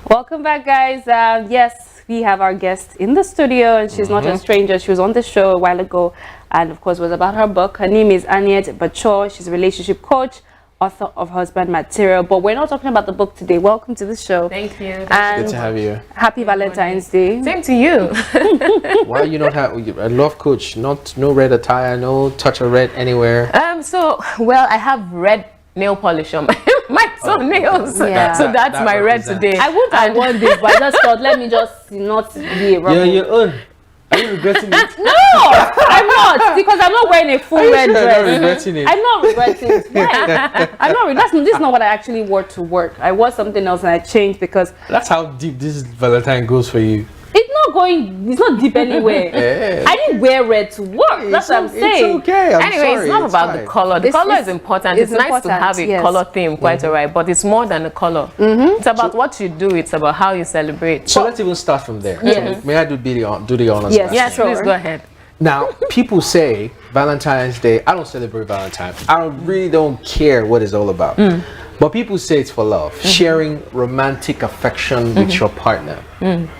Welcome back, guys. Yes, we have our guest in the studio, and she's not a stranger. She was on the show a while ago, and of course, it was about her book. Her name is Anietie Bature. She's a relationship coach, author of Husband Material. But we're not talking about the book today. Welcome to the show. Thank you. And good to have you. Happy Valentine's Day. Same to you. Why you not have a love coach? No red attire, no touch of red anywhere. Well, I have red nail polish on my toenails. Yeah. So that's my red today. I would have worn this, but I just thought, let me just not be a rebel. Yeah, your own. Are you regretting it? No, I'm not, because I'm not wearing a full red dress. Not regretting it? I'm not regretting it. Why? I'm not. This is not what I actually wore to work. I wore something else and I changed because That's how deep this Valentine goes for you. it's not going. It's not deep anywhere. Yeah. I didn't wear red to work. That's what I'm saying. It's okay. Anyway, it's not about fine. the color. The color is important. It's nice to have a yes. color theme, quite alright, but it's more than a color. It's about what you do. It's about how you celebrate. So let's even start from there. Yes. So may I do the honors? Yes. last Yes, time? please go ahead. Now, people say Valentine's Day. I don't celebrate Valentine's. I really don't care what it's all about. But people say it's for love, sharing romantic affection with your partner.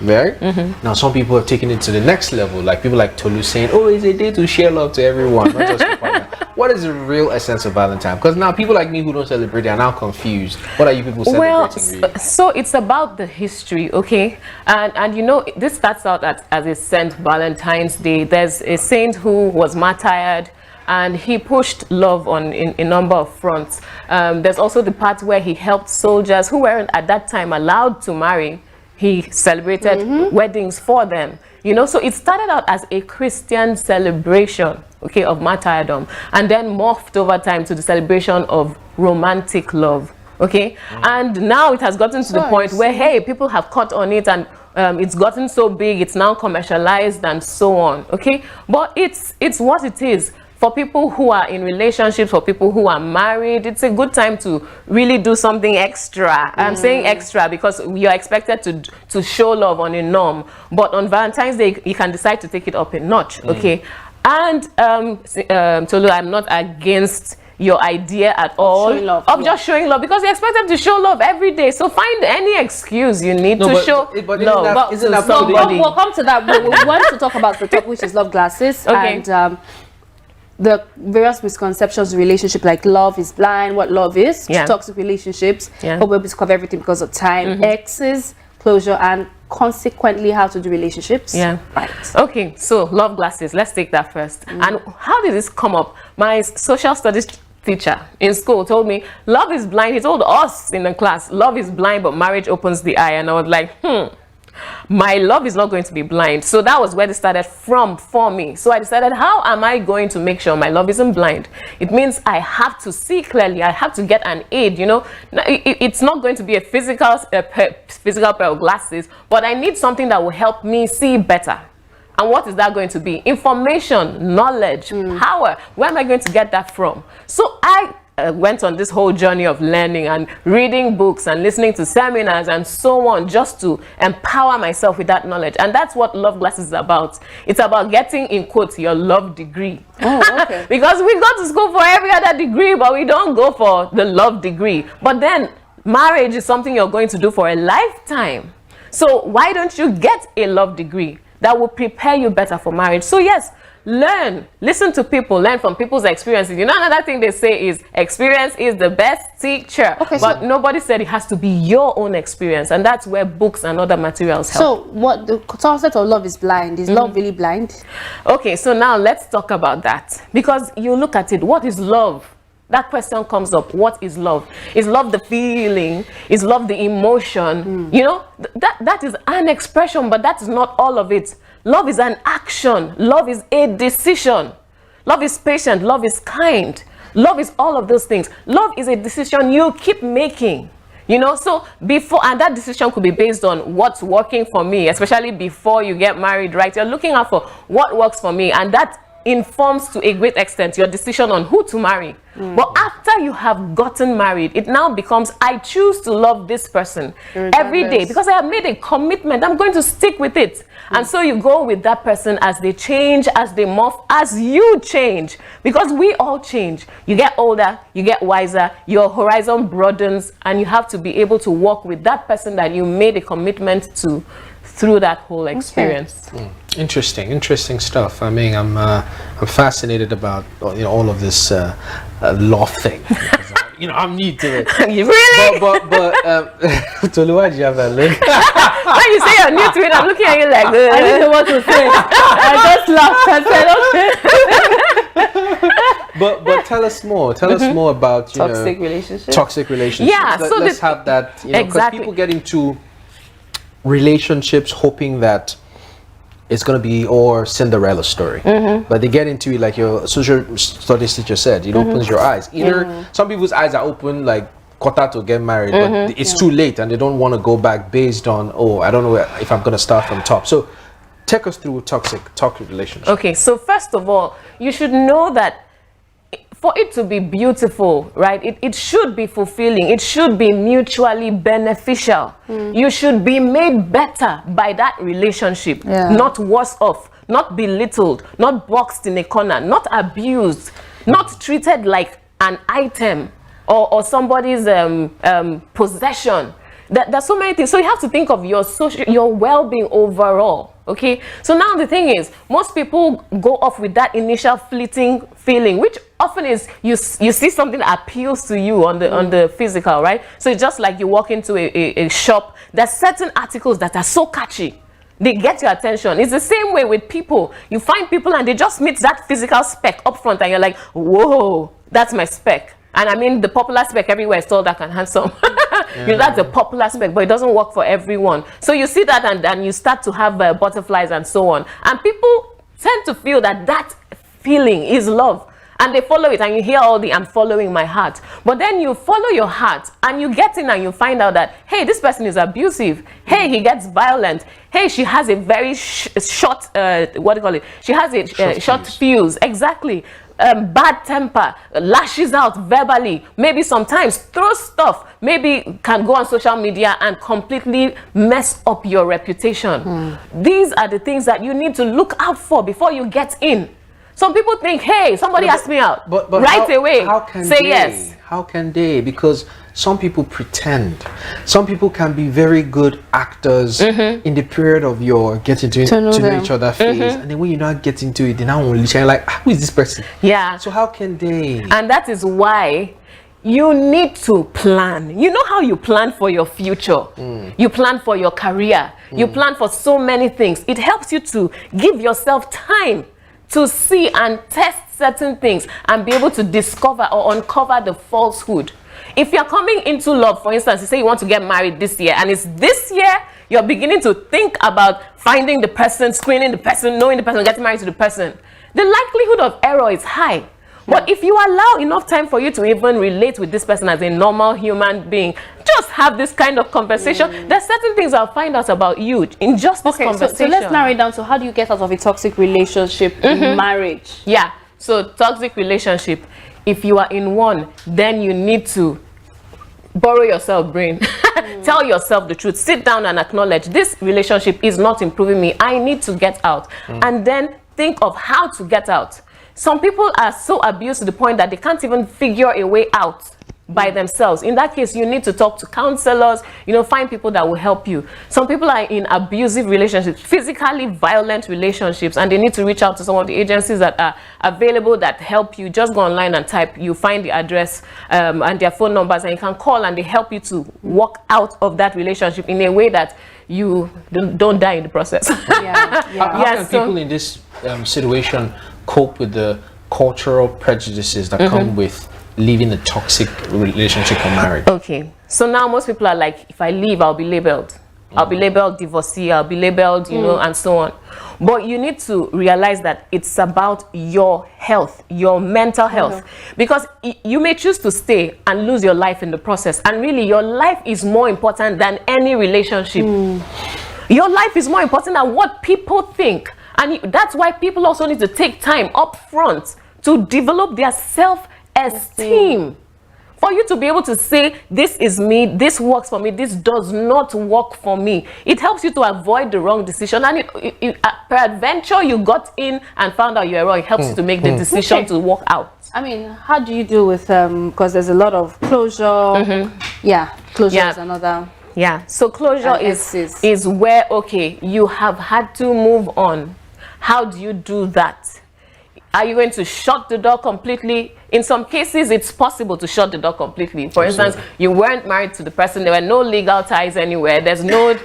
Right? Now, some people have taken it to the next level. Like people like Tolu saying, "Oh, it's a day to share love to everyone, not just your partner." What is the real essence of Valentine? Because now people like me who don't celebrate it are now confused. What are you people celebrating? Really? So it's about the history, okay? And you know, this starts out as a Saint Valentine's Day. There's a saint who was martyred, and he pushed love on in a number of fronts. There's also the part where he helped soldiers who weren't at that time allowed to marry. He celebrated weddings for them. You know, so it started out as a Christian celebration, okay, of martyrdom, and then morphed over time to the celebration of romantic love, okay? And now it has gotten to the point where, hey, people have caught on it, and it's gotten so big, it's now commercialized and so on, okay? But it's what it is. For people who are in relationships, for people who are married, it's a good time to really do something extra. I'm saying extra because you're expected to show love on a norm. But on Valentine's Day, you can decide to take it up a notch, okay? And Tolu, I'm not against your idea at all of just showing love, because you're expected to show love every day. So find any excuse you need to show love to somebody. We'll come to that. We want to talk about the topic, which is love glasses, and the various misconceptions in relationship, like love is blind, what love is, toxic relationships, but we'll cover everything because of time, exes, closure, and consequently how to do relationships. Right. Okay, so love glasses, let's take that first. And how did this come up? My social studies teacher in school told me love is blind. He told us in the class, love is blind, but marriage opens the eye. And I was like, my love is not going to be blind. So that was where it started from for me. So I decided, how am I going to make sure my love isn't blind? It means I have to see clearly. I have to get an aid, you know. It's not going to be a physical pair of glasses, but I need something that will help me see better. And what is that going to be? Information, knowledge, power. Where am I going to get that from? So I went on this whole journey of learning and reading books and listening to seminars and so on, just to empower myself with that knowledge. And that's what love glasses is about. It's about getting, in quotes, your love degree. Oh, okay. Because we go to school for every other degree, but we don't go for the love degree. But then marriage is something you're going to do for a lifetime. So why don't you get a love degree that will prepare you better for marriage? So yes, learn, listen to people, learn from people's experiences. You know, another thing they say is experience is the best teacher. Okay, but nobody said it has to be your own experience, and that's where books and other materials help. So what the concept of love is blind? Is love really blind? Okay, so now let's talk about that, because you look at it, what is love? That question comes up. What is love? Is love the feeling? Is love the emotion? You know, that is an expression, but that is not all of it. Love is an action. Love is a decision. Love is patient. Love is kind. Love is all of those things. Love is a decision you keep making. You know, so before, and that decision could be based on what's working for me, especially before you get married, right? You're looking out for what works for me, and that informs to a great extent your decision on who to marry. But after you have gotten married, it now becomes, I choose to love this person every day because I have made a commitment. I'm going to stick with it. And so you go with that person as they change, as they morph, as you change. Because we all change. You get older, you get wiser, your horizon broadens, and you have to be able to walk with that person that you made a commitment to through that whole experience. Interesting stuff. I mean, I'm fascinated about all of this law thing. I'm new to it. You really? But Tolu, why do you have that look? When you say you're new to it, I'm looking at you like, I didn't know what to say. I just laughed and said, okay. But tell us more. Tell us more about toxic relationships. Toxic relationships. Yeah. Let's have that. Because exactly. people get into relationships hoping that it's going to be or Cinderella story, but they get into it like your social studies teacher said. It opens your eyes. Either some people's eyes are open like quarter to get married, but it's too late and they don't want to go back based on I don't know if I'm going to start from top. So take us through toxic relationships. Okay, so first of all, you should know that for it to be beautiful, right, it should be fulfilling. It should be mutually beneficial. You should be made better by that relationship, not worse off, not belittled, not boxed in a corner, not abused, not treated like an item or somebody's possession. There's so many things. So you have to think of your well-being overall. Okay, so now the thing is, most people go off with that initial fleeting feeling, which often is you see something that appeals to you on the physical, right? So it's just like you walk into a shop. There's certain articles that are so catchy, they get your attention. It's the same way with people. You find people and they just meet that physical spec up front, and you're like, whoa, that's my spec. And I mean, the popular spec everywhere is tall, dark, and handsome. That's the popular spec, but it doesn't work for everyone. So you see that, and you start to have butterflies and so on. And people tend to feel that feeling is love. And they follow it, and you hear all the "I'm following my heart." But then you follow your heart, and you get in and you find out that, hey, this person is abusive. Hey, he gets violent. Hey, she has a very short, She has a short fuse. Exactly. Bad temper, lashes out verbally, maybe sometimes throws stuff, maybe can go on social media and completely mess up your reputation. These are the things that you need to look out for before you get in. Some people think, hey, somebody asked me out, but right away, say yes. How can they? Because some people pretend. Some people can be very good actors in the period of your getting to know each other phase, and then when you not get into it, they now only shine like, who is this person? Yeah. So how can they? And that is why you need to plan. You know how you plan for your future. You plan for your career. You plan for so many things. It helps you to give yourself time to see and test certain things and be able to discover or uncover the falsehood. If you're coming into love, for instance, you say you want to get married this year, and it's this year you're beginning to think about finding the person, screening the person, knowing the person, getting married to the person, the likelihood of error is high. But if you allow enough time for you to even relate with this person as a normal human being, just have this kind of conversation, there's certain things I'll find out about you in just this conversation. So let's narrow it down. So how do you get out of a toxic relationship in marriage? Yeah, so toxic relationship, if you are in one, then you need to borrow yourself brain. Tell yourself the truth. Sit down and acknowledge this relationship is not improving me. I need to get out. And then think of how to get out. Some people are so abused to the point that they can't even figure a way out by themselves. In that case, you need to talk to counselors, find people that will help you. Some people are in abusive relationships, physically violent relationships, and they need to reach out to some of the agencies that are available that help you. Just go online and type, you find the address and their phone numbers, and you can call and they help you to walk out of that relationship in a way that you don't die in the process. How can people in this situation cope with the cultural prejudices that come with leaving a toxic relationship or marriage? Okay, so now most people are like, if I leave, I'll be labeled. I'll be labeled divorcee, I'll be labeled, and so on. But you need to realize that it's about your health, your mental health. Because you may choose to stay and lose your life in the process. And really, your life is more important than any relationship. Your life is more important than what people think. And that's why people also need to take time up front to develop their self-esteem. For you to be able to say, this is me, this works for me, this does not work for me. It helps you to avoid the wrong decision. And peradventure, you got in and found out you're wrong. It helps you to make the decision to walk out. I mean, how do you deal with, because there's a lot of closure. Yeah, closure is another. Yeah, so closure is where, okay, you have had to move on. How do you do that? Are you going to shut the door completely? In some cases, it's possible to shut the door completely. For instance, you weren't married to the person. There were no legal ties anywhere. There's no,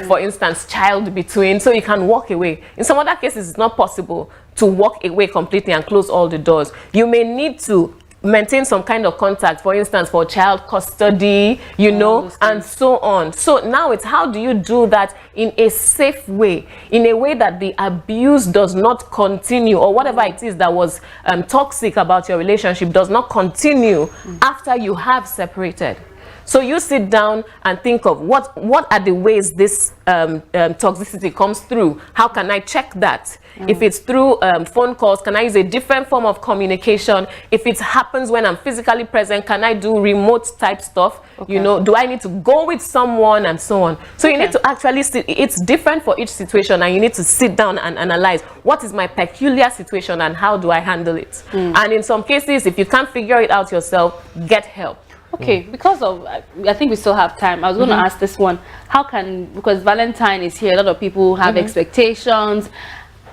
for instance, child between. So you can walk away. In some other cases, it's not possible to walk away completely and close all the doors. You may need to maintain some kind of contact, for instance, for child custody, you know, and so on. So now it's how do you do that in a safe way, in a way that the abuse does not continue, or whatever it is that was toxic about your relationship does not continue after you have separated. So you sit down and think of what are the ways this toxicity comes through. How can I check that? If it's through phone calls, can I use a different form of communication? If it happens when I'm physically present, can I do remote type stuff? You know, do I need to go with someone and so on? So you need to actually sit. It's different for each situation, and you need to sit down and analyze what is my peculiar situation and how do I handle it. And in some cases, if you can't figure it out yourself, get help. Okay, because of, I think we still have time. I was going to ask this one. How can, because Valentine is here, a lot of people have expectations.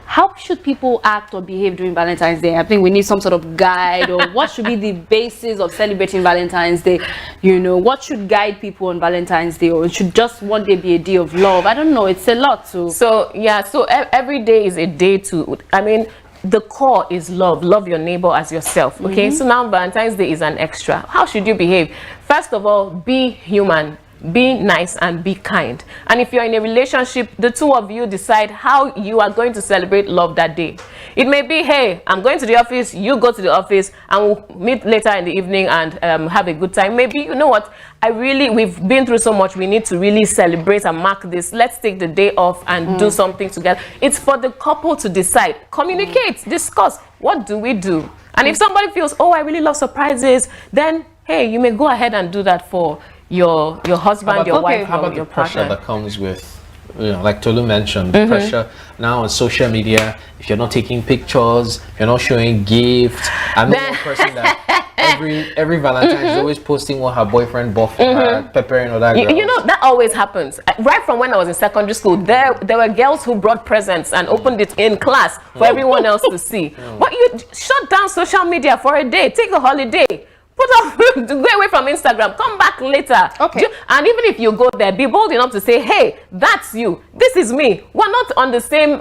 How should people act or behave during Valentine's Day? I think we need some sort of guide, or what should be the basis of celebrating Valentine's Day? You know, what should guide people on Valentine's Day, or it should just one day be a day of love? I don't know. It's a lot. So yeah, so every day is a day to, I mean, the core is love. Love your neighbor as yourself. Okay, so now Valentine's Day is an extra. How should you behave? First of all, be human. Be nice and be kind. And if you're in a relationship, the two of you decide how you are going to celebrate love that day. It may be, hey, I'm going to the office, you go to the office, and we'll meet later in the evening and have a good time. Maybe, you know what, we've been through so much, we need to really celebrate and mark this. Let's take the day off and do something together. It's for the couple to decide. Communicate, discuss, what do we do? And if somebody feels, oh, I really love surprises, then, hey, you may go ahead and do that for your husband, your wife, how about your the pressure partner that comes with, you know, like Tolu mentioned, the pressure now on social media. If you're not taking pictures, if you're not showing gifts. I'm not one person that every Valentine is always posting what her boyfriend bought for her, peppering other girls. You know, that always happens. Right from when I was in secondary school, there were girls who brought presents and opened it in class for everyone else to see. But you shut down social media for a day, take a holiday. Put off, go away from Instagram, come back later. Okay. And even if you go there, be bold enough to say, hey, that's you. This is me. We're not on the same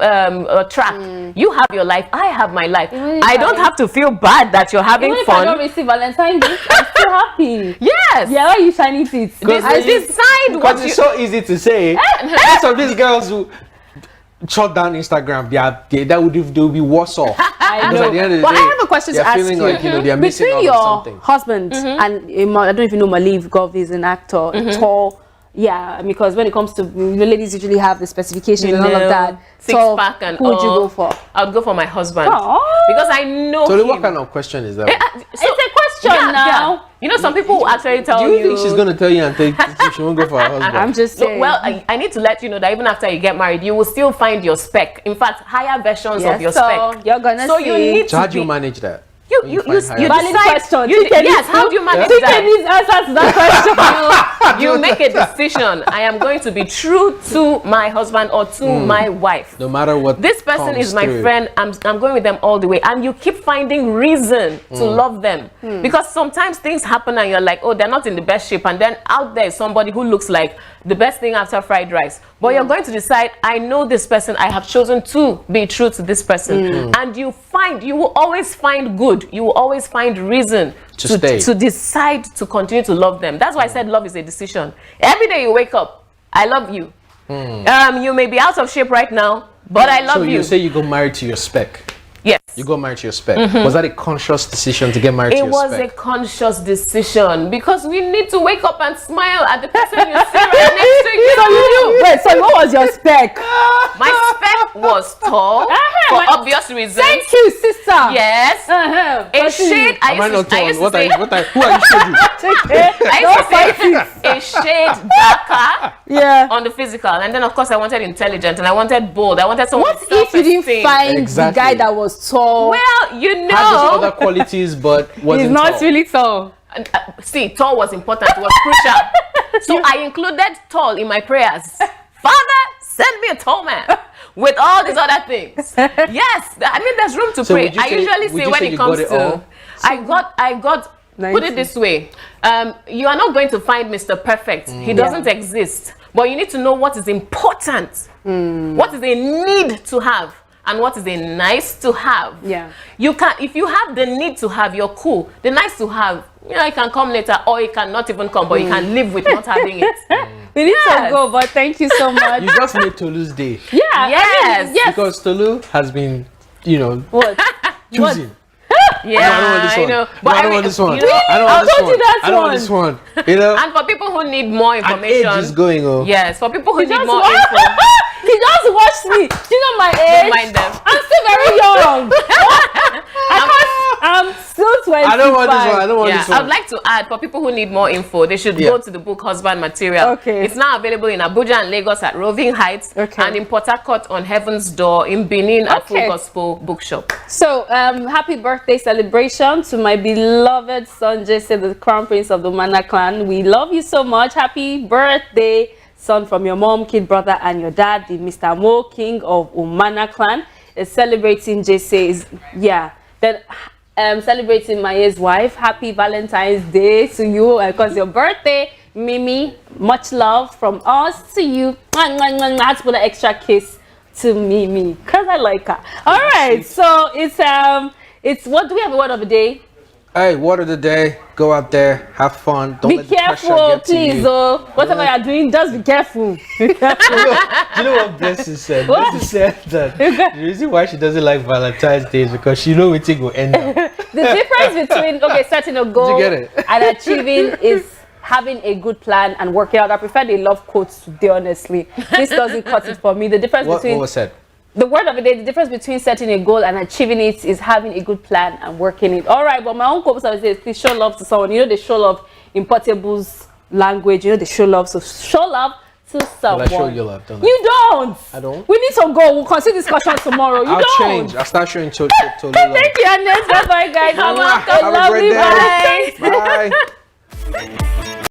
track. You have your life. I have my life. I don't have to feel bad that you're having even fun. If I don't receive Valentine's Day, I'm still happy. Yes. Yeah, why are you shining teeth? I decide what Because it's so easy to say. Some of these girls who shut down Instagram, they will be worse off. I know. At the end of the But day, I have a question to ask you. Like, you know, they're missing Between out on your something. husband and I don't know if you know Maliv Gov is an actor, tall. Yeah, because when it comes to, ladies usually have the specifications and all of that. Six-pack and who would you go for? I would go for my husband. Aww. Because I know So him. what kind of question is that? It's a question now. Yeah. You know, some people will actually tell Do you think she's going to tell you and she won't go for her husband? I'm just saying. Well, I need to let you know that even after you get married, you will still find your spec. In fact, higher versions of your spec. You're gonna see. You need So how to do you manage that? You valid decide. question. Yes, how do you manage that? Needs answers to that question. You make a decision. I am going to be true to my husband or to my wife. No matter what. This person is my friend. I'm going with them all the way. And you keep finding reason to love them. Because sometimes things happen and you're like, oh, they're not in the best shape. And then out there is somebody who looks like the best thing after fried rice. But you're going to decide, I know this person. I have chosen to be true to this person. And you will always find good. You will always find reason to decide to continue to love them. That's why I said love is a decision. Every day you wake up, I love you. You may be out of shape right now, but I love you. So you say you got married to your spec. Yes. You got married to your spec. Was that a conscious decision to get married to your spec? It was a conscious decision because we need to wake up and smile at the person you see right next to you. Wait, so what was your spec? My spec was tall for obvious reasons. Thank you, sister. Yes. A shade. Am I not tall? Who are you shading? A shade darker. Yeah. On the physical, and then of course I wanted intelligent, and I wanted bold. I wanted someone. What if you didn't find the guy that was tall? Well, you know, had these other qualities, but wasn't he's not tall. really tall. See, tall was important. It was crucial. So I included tall in my prayers. Father, send me a tall man with all these other things. Yes, I mean there's room to pray. I usually say when it comes to, I got. Put it this way, you are not going to find Mr. Perfect. He doesn't exist. But you need to know what is important, what is a need to have, and what is a nice to have. Yeah. You can, if you have the need to have, you're cool. The nice to have, you know, it can come later, or it can not even come, but you can live with not having it. We need to go, but thank you so much. You just made Tolu's day. Yeah. Yes. I mean, yes. Because Tolu has been, you know, What? choosing. Yeah, No, I don't want this one. know. No, I don't want this one. You know, I don't want this one. that I don't want this one. You know, and for people who need more and information, age is going on. yes, for people who need just more wa- info, He just watched me. Do you know my don't age? mind them. I'm still very young. I'm still 25. I don't want this one. I don't want Yeah, this one. I'd like to add, for people who need more info, they should go to the book Husband Material. Okay. It's now available in Abuja and Lagos at Roving Heights, Okay. and in Port Harcourt on Heaven's Door, in Benin at Full Okay. Gospel Bookshop. So, happy birthday celebration to my beloved son, Jesse, the Crown Prince of the Umana clan. We love you so much. Happy birthday, son, from your mom, kid, brother, and your dad, the Mr. Mo, king of Umana clan, is celebrating Jesse's, then celebrating Maye's wife. Happy Valentine's Day to you, because your birthday, Mimi. Much love from us to you. I had to put an extra kiss to Mimi because I like her. All right, so it's what do we have a word of the day? Hey, word of the day. Go out there, have fun. Don't Be let the pressure careful, get to please. you. Oh, whatever you're doing, just be careful. You know what Blessing said? What? Blessing said that the reason why she doesn't like Valentine's Day is because she knows it will end up. The difference between setting a goal Did you get it? and achieving is having a good plan and working out. I prefer the love quotes today, honestly. This doesn't cut it for me. The difference What between was said? the word of the day, the difference between setting a goal and achieving it is having a good plan and working it. All right, but my own purpose always says, please show love to someone. You know, they show love in Portable's language. You know, they show love. So show love to someone. Well, I show you love, don't I? You don't. I don't. We need to go. We'll continue discussion tomorrow. You I'll don't. change. I'll start showing Tolu love. Thank you, Annette. Bye-bye, guys. Have a Lovely great day. Valentine's. Bye.